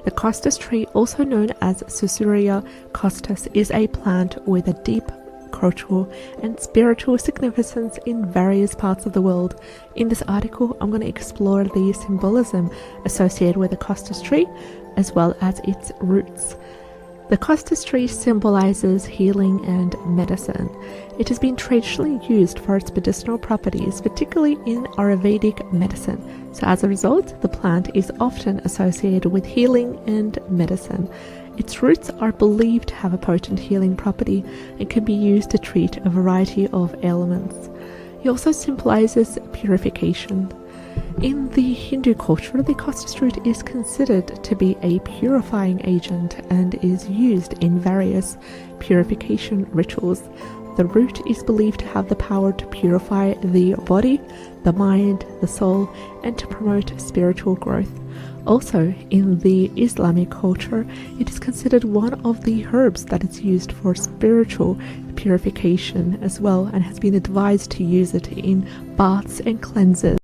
The Costus tree, also known as saussurea costus, is a plant with a deep cultural and spiritual significance in various parts of the world. In this article, I'm going to explore the symbolism associated with the Costus tree, as well as its roots. The Costus tree symbolizes healing and medicine. It has been traditionally used for its medicinal properties, particularly in Ayurvedic medicine. So as a result, the plant is often associated with healing and medicine. Its roots are believed to have a potent healing property and can be used to treat a variety of ailments. It also symbolizes purification. In the Hindu culture, the Costus root is considered to be a purifying agent and is used in various purification rituals. The root is believed to have the power to purify the body, the mind, the soul, and to promote spiritual growth. Also, in the Islamic culture, it is considered one of the herbs that is used for spiritual purification as well, and has been advised to use it in baths and cleanses.